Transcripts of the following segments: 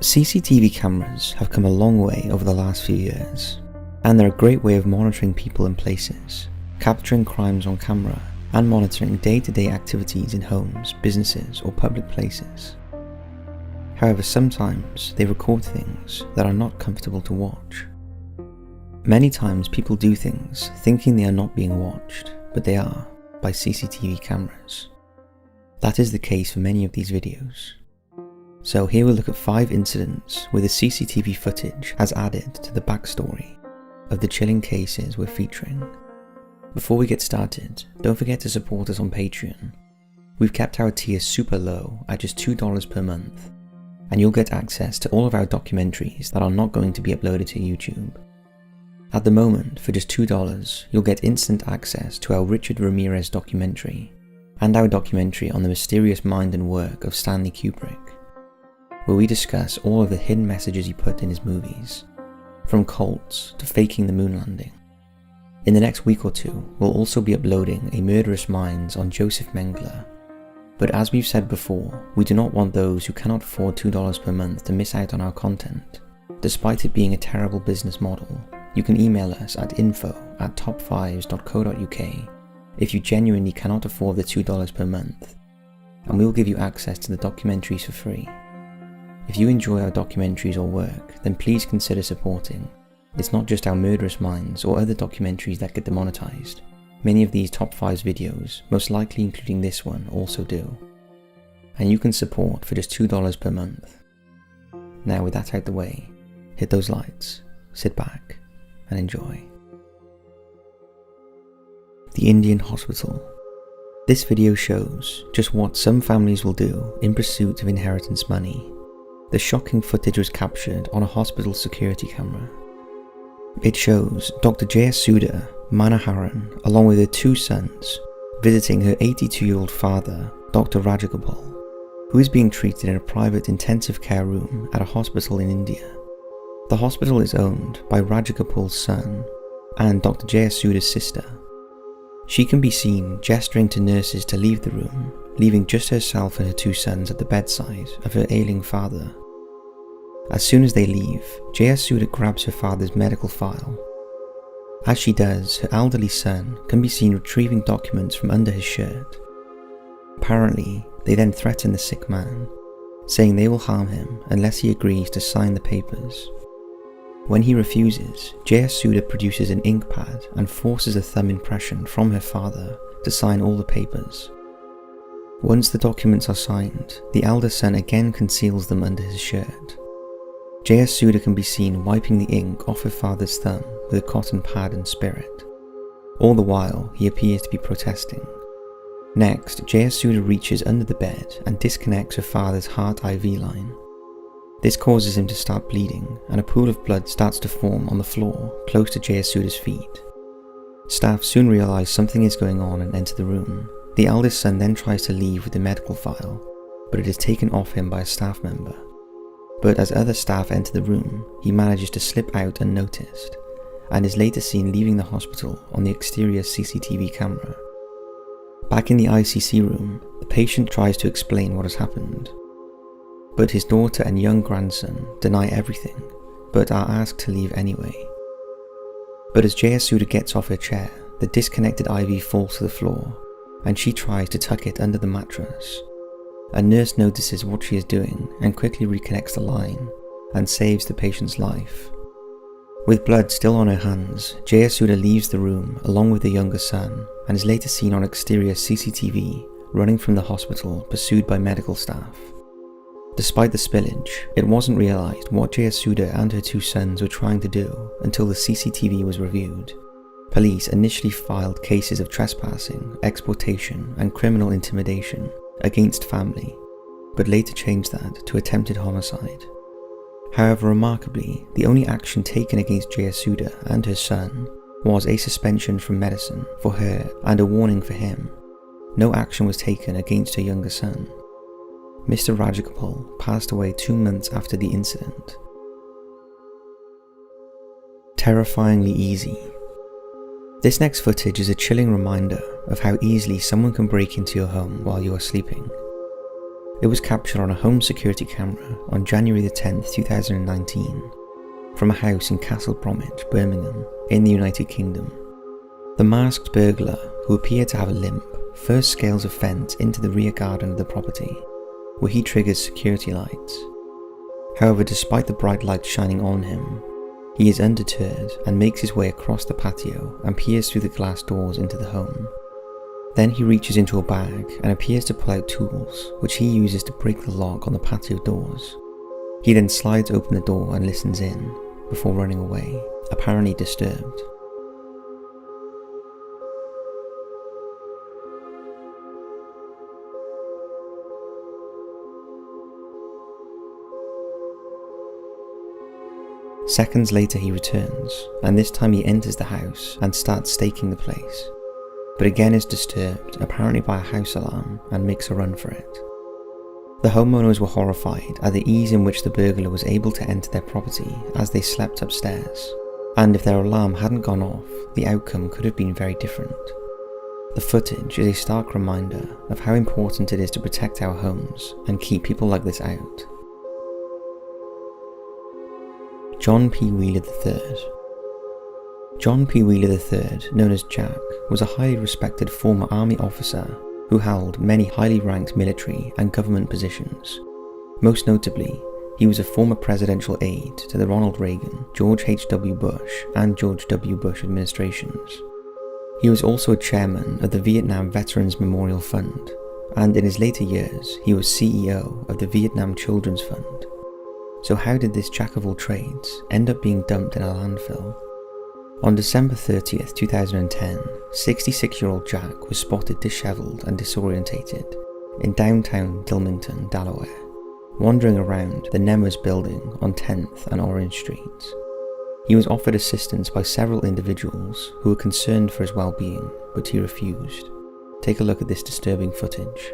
CCTV cameras have come a long way over the last few years, and they're a great way of monitoring people and places, capturing crimes on camera, and monitoring day-to-day activities in homes, businesses, or public places. However, sometimes they record things that are not comfortable to watch. Many times people do things thinking they are not being watched, but they are, by CCTV cameras. That is the case for many of these videos. So here we'll look at 5 incidents where the CCTV footage has added to the backstory of the chilling cases we're featuring. Before we get started, don't forget to support us on Patreon. We've kept our tier super low at just $2 per month, and you'll get access to all of our documentaries that are not going to be uploaded to YouTube. At the moment, for just $2, you'll get instant access to our Richard Ramirez documentary, and our documentary on the mysterious mind and work of Stanley Kubrick, where we discuss all of the hidden messages he put in his movies, from cults to faking the moon landing. In the next week or two, we'll also be uploading A Murderous Minds on Joseph Mengele. But as we've said before, we do not want those who cannot afford $2 per month to miss out on our content. Despite it being a terrible business model, you can email us at info@top5s.co.uk if you genuinely cannot afford the $2 per month, and we'll give you access to the documentaries for free. If you enjoy our documentaries or work, then please consider supporting. It's not just our Murderous Minds or other documentaries that get demonetized. Many of these Top 5s videos, most likely including this one, also do. And you can support for just $2 per month. Now with that out the way, hit those lights, sit back, and enjoy. The Indian Hospital. This video shows just what some families will do in pursuit of inheritance money. The shocking footage was captured on a hospital security camera. It shows Dr. Jayasudha Manoharan, along with her 2 sons, visiting her 82-year-old father, Dr. Rajagopal, who is being treated in a private intensive care room at a hospital in India. The hospital is owned by Rajagopal's son and Dr. Jayasudha's sister. She can be seen gesturing to nurses to leave the room, leaving just herself and her 2 sons at the bedside of her ailing father. As soon as they leave, Jayasudha grabs her father's medical file. As she does, her elderly son can be seen retrieving documents from under his shirt. Apparently, they then threaten the sick man, saying they will harm him unless he agrees to sign the papers. When he refuses, Jayasudha produces an ink pad and forces a thumb impression from her father to sign all the papers. Once the documents are signed, the elder son again conceals them under his shirt. Jayasudha can be seen wiping the ink off her father's thumb with a cotton pad and spirit. All the while, he appears to be protesting. Next, Jayasudha reaches under the bed and disconnects her father's heart IV line. This causes him to start bleeding, and a pool of blood starts to form on the floor close to Jayasudha's feet. Staff soon realize something is going on and enter the room. The eldest son then tries to leave with the medical file, but it is taken off him by a staff member. But as other staff enter the room, he manages to slip out unnoticed, and is later seen leaving the hospital on the exterior CCTV camera. Back in the ICC room, the patient tries to explain what has happened, but his daughter and young grandson deny everything, but are asked to leave anyway. But as Jayasudha gets off her chair, the disconnected IV falls to the floor, and she tries to tuck it under the mattress. A nurse notices what she is doing and quickly reconnects the line, and saves the patient's life. With blood still on her hands, Jayasudha leaves the room along with the younger son, and is later seen on exterior CCTV running from the hospital pursued by medical staff. Despite the spillage, it wasn't realised what Jayasudha and her 2 sons were trying to do until the CCTV was reviewed. Police initially filed cases of trespassing, exploitation, and criminal intimidation against family, but later changed that to attempted homicide. However, remarkably, the only action taken against Jayasudha and her son was a suspension from medicine for her and a warning for him. No action was taken against her younger son. Mr. Rajagopal passed away 2 months after the incident. Terrifyingly easy. This next footage is a chilling reminder of how easily someone can break into your home while you are sleeping. It was captured on a home security camera on January the 10th, 2019, from a house in Castle Bromwich, Birmingham, in the United Kingdom. The masked burglar, who appeared to have a limp, first scales a fence into the rear garden of the property, where he triggers security lights. However, despite the bright lights shining on him, he is undeterred and makes his way across the patio and peers through the glass doors into the home. Then he reaches into a bag and appears to pull out tools, which he uses to break the lock on the patio doors. He then slides open the door and listens in, before running away, apparently disturbed. Seconds later he returns, and this time he enters the house and starts staking the place, but again is disturbed, apparently by a house alarm, and makes a run for it. The homeowners were horrified at the ease in which the burglar was able to enter their property as they slept upstairs, and if their alarm hadn't gone off, the outcome could have been very different. The footage is a stark reminder of how important it is to protect our homes and keep people like this out. John P. Wheeler III. John P. Wheeler III, known as Jack, was a highly respected former army officer who held many highly ranked military and government positions. Most notably, he was a former presidential aide to the Ronald Reagan, George H.W. Bush, and George W. Bush administrations. He was also a chairman of the Vietnam Veterans Memorial Fund, and in his later years, he was CEO of the Vietnam Children's Fund. So how did this jack of all trades end up being dumped in a landfill? On December 30th, 2010, 66-year-old Jack was spotted dishevelled and disorientated in downtown Wilmington, Delaware, wandering around the Nemmers building on 10th and Orange Streets. He was offered assistance by several individuals who were concerned for his well-being, but he refused. Take a look at this disturbing footage.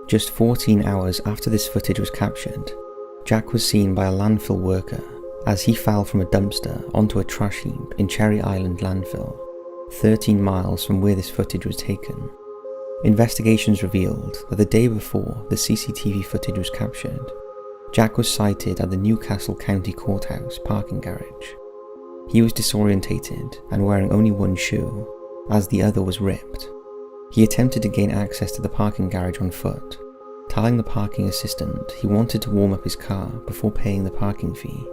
Just 14 hours after this footage was captured, Jack was seen by a landfill worker as he fell from a dumpster onto a trash heap in Cherry Island landfill, 13 miles from where this footage was taken. Investigations revealed that the day before the CCTV footage was captured, Jack was sighted at the Newcastle County Courthouse parking garage. He was disorientated and wearing only one shoe, as the other was ripped. He attempted to gain access to the parking garage on foot, telling the parking assistant he wanted to warm up his car before paying the parking fee.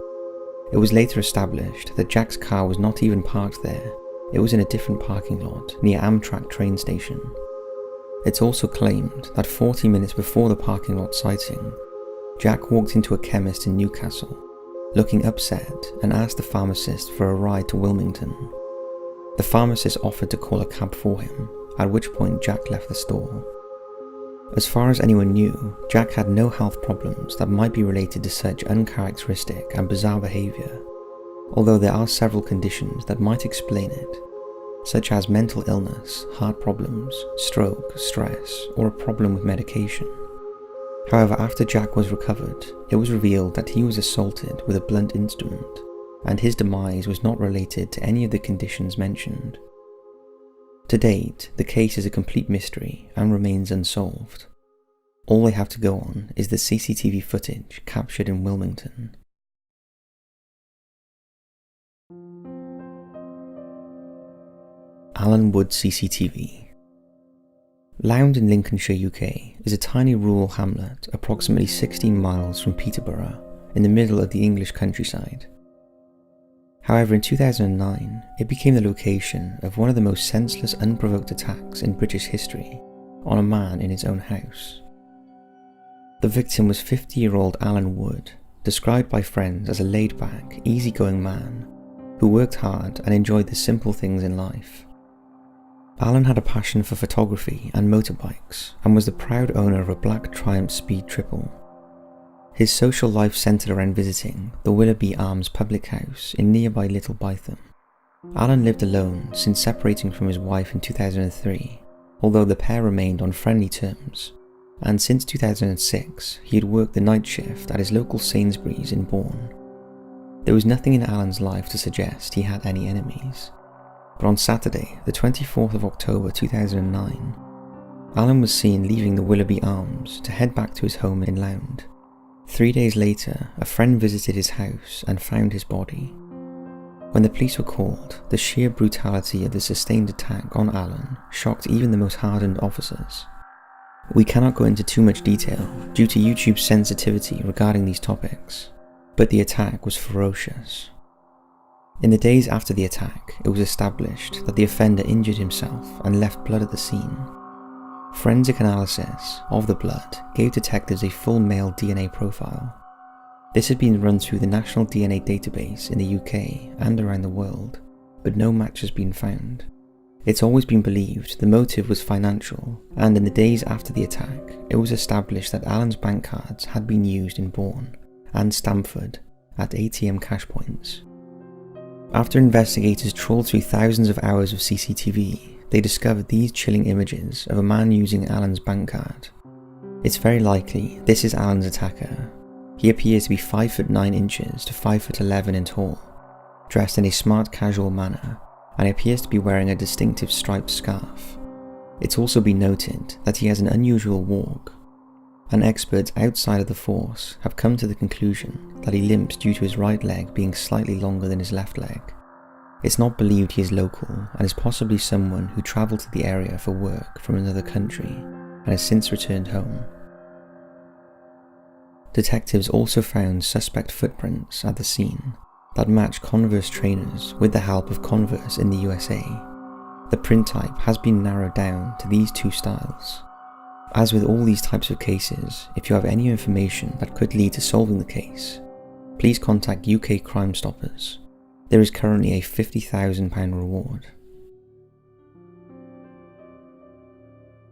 It was later established that Jack's car was not even parked there, it was in a different parking lot near Amtrak train station. It's also claimed that 40 minutes before the parking lot sighting, Jack walked into a chemist in Newcastle, looking upset, and asked the pharmacist for a ride to Wilmington. The pharmacist offered to call a cab for him, at which point Jack left the store. As far as anyone knew, Jack had no health problems that might be related to such uncharacteristic and bizarre behaviour, although there are several conditions that might explain it, such as mental illness, heart problems, stroke, stress, or a problem with medication. However, after Jack was recovered, it was revealed that he was assaulted with a blunt instrument, and his demise was not related to any of the conditions mentioned. To date, the case is a complete mystery and remains unsolved. All they have to go on is the CCTV footage captured in Wilmington. Allen Wood CCTV. Lound in Lincolnshire, UK is a tiny rural hamlet approximately 16 miles from Peterborough in the middle of the English countryside. However, in 2009, it became the location of one of the most senseless, unprovoked attacks in British history on a man in his own house. The victim was 50-year-old Alan Wood, described by friends as a laid-back, easygoing man who worked hard and enjoyed the simple things in life. Alan had a passion for photography and motorbikes and was the proud owner of a black Triumph Speed Triple. His social life centred around visiting the Willoughby Arms public house in nearby Little Bytham. Alan lived alone since separating from his wife in 2003, although the pair remained on friendly terms, and since 2006 he had worked the night shift at his local Sainsbury's in Bourne. There was nothing in Alan's life to suggest he had any enemies, but on Saturday, the 24th of October 2009, Alan was seen leaving the Willoughby Arms to head back to his home in Lound. 3 days later, a friend visited his house and found his body. When the police were called, the sheer brutality of the sustained attack on Alan shocked even the most hardened officers. We cannot go into too much detail due to YouTube's sensitivity regarding these topics, but the attack was ferocious. In the days after the attack, it was established that the offender injured himself and left blood at the scene. Forensic analysis of the blood gave detectives a full male DNA profile. This had been run through the National DNA Database in the UK and around the world, but no match has been found. It's always been believed the motive was financial, and in the days after the attack, it was established that Alan's bank cards had been used in Bourne and Stamford at ATM cash points. After investigators trawled through thousands of hours of CCTV, they discovered these chilling images of a man using Alan's bank card. It's very likely this is Alan's attacker. He appears to be 5'9" to 5'11" in tall, dressed in a smart casual manner, and appears to be wearing a distinctive striped scarf. It's also been noted that he has an unusual walk, and experts outside of the force have come to the conclusion that he limps due to his right leg being slightly longer than his left leg. It's not believed he is local and is possibly someone who travelled to the area for work from another country and has since returned home. Detectives also found suspect footprints at the scene that match Converse trainers with the help of Converse in the USA. The print type has been narrowed down to these two styles. As with all these types of cases, if you have any information that could lead to solving the case, please contact UK Crime Stoppers. There is currently a £50,000 reward.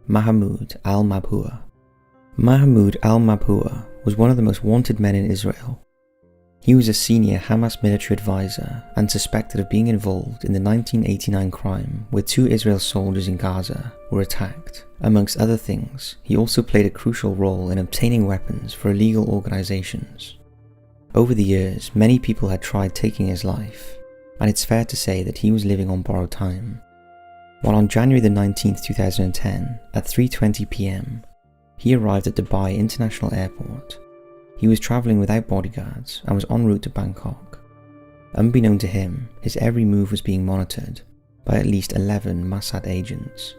Mahmoud al-Mabhouh. Mahmoud al-Mabhouh was one of the most wanted men in Israel. He was a senior Hamas military advisor and suspected of being involved in the 1989 crime where 2 Israel soldiers in Gaza were attacked. Amongst other things, he also played a crucial role in obtaining weapons for illegal organizations. Over the years, many people had tried taking his life, and it's fair to say that he was living on borrowed time. While on January the 19th, 2010, at 3:20 PM, he arrived at Dubai International Airport. He was travelling without bodyguards and was en route to Bangkok. Unbeknown to him, his every move was being monitored by at least 11 Mossad agents.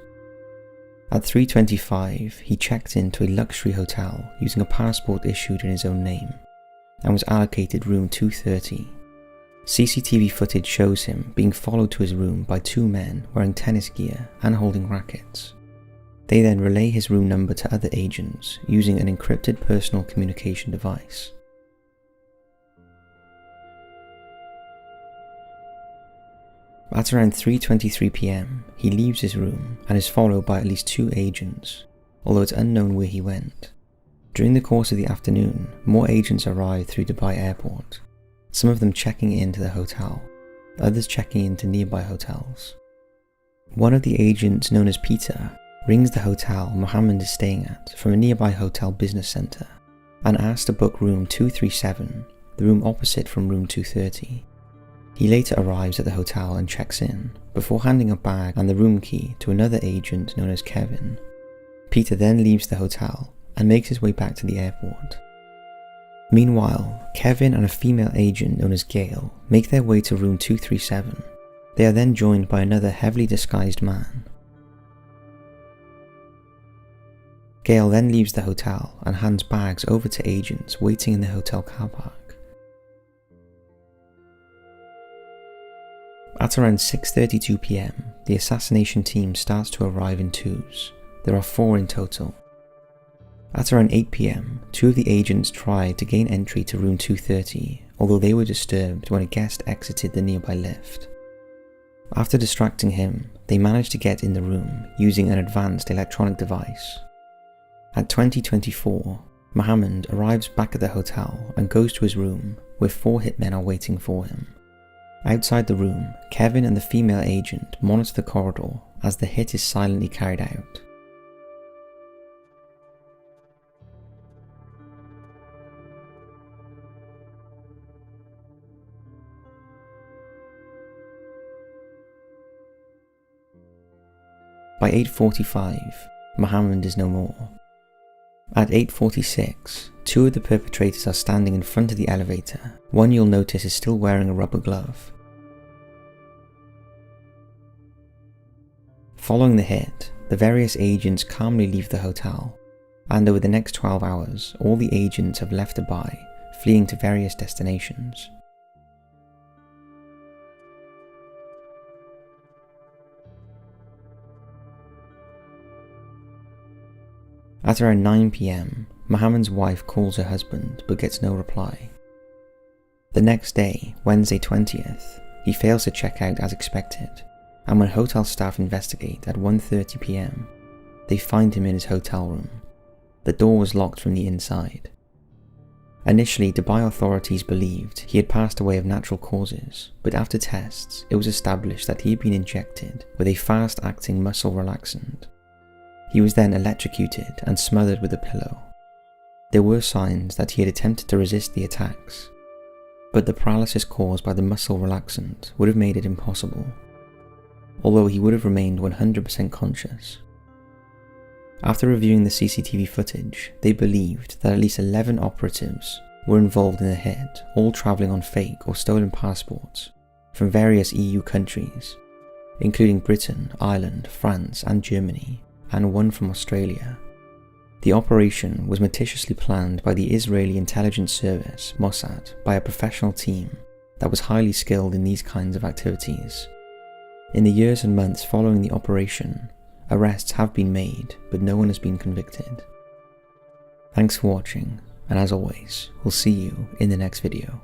At 3:25, he checked into a luxury hotel using a passport issued in his own name and was allocated room 230. CCTV footage shows him being followed to his room by 2 men wearing tennis gear and holding rackets. They then relay his room number to other agents using an encrypted personal communication device. At around 3:23 PM, he leaves his room and is followed by at least 2 agents, although it's unknown where he went. During the course of the afternoon, more agents arrived through Dubai Airport, some of them checking into the hotel, others checking into nearby hotels. One of the agents, known as Peter, rings the hotel Mohammed is staying at from a nearby hotel business centre and asks to book room 237, the room opposite from room 230. He later arrives at the hotel and checks in, before handing a bag and the room key to another agent known as Kevin. Peter then leaves the hotel and makes his way back to the airport. Meanwhile, Kevin and a female agent known as Gail make their way to room 237. They are then joined by another heavily disguised man. Gail then leaves the hotel and hands bags over to agents waiting in the hotel car park. At around 6:32 PM, the assassination team starts to arrive in twos. There are 4 in total. At around 8 PM, 2 of the agents tried to gain entry to room 230, although they were disturbed when a guest exited the nearby lift. After distracting him, they managed to get in the room using an advanced electronic device. At 20:24, Mohammed arrives back at the hotel and goes to his room, where 4 hitmen are waiting for him. Outside the room, Kevin and the female agent monitor the corridor as the hit is silently carried out. By 8:45, Mohammed is no more. At 8:46, 2 of the perpetrators are standing in front of the elevator. One you'll notice is still wearing a rubber glove. Following the hit, the various agents calmly leave the hotel, and over the next 12 hours, all the agents have left Dubai, fleeing to various destinations. At around 9 PM, Mohammed's wife calls her husband but gets no reply. The next day, Wednesday 20th, he fails to check out as expected, and when hotel staff investigate at 1:30 PM, they find him in his hotel room. The door was locked from the inside. Initially, Dubai authorities believed he had passed away of natural causes, but after tests, it was established that he had been injected with a fast-acting muscle relaxant. He was then electrocuted and smothered with a pillow. There were signs that he had attempted to resist the attacks, but the paralysis caused by the muscle relaxant would have made it impossible, although he would have remained 100% conscious. After reviewing the CCTV footage, they believed that at least 11 operatives were involved in the hit, all travelling on fake or stolen passports from various EU countries, including Britain, Ireland, France and Germany, and one from Australia. The operation was meticulously planned by the Israeli intelligence service, Mossad, by a professional team that was highly skilled in these kinds of activities. In the years and months following the operation, arrests have been made, but no one has been convicted. Thanks for watching, and as always, we'll see you in the next video.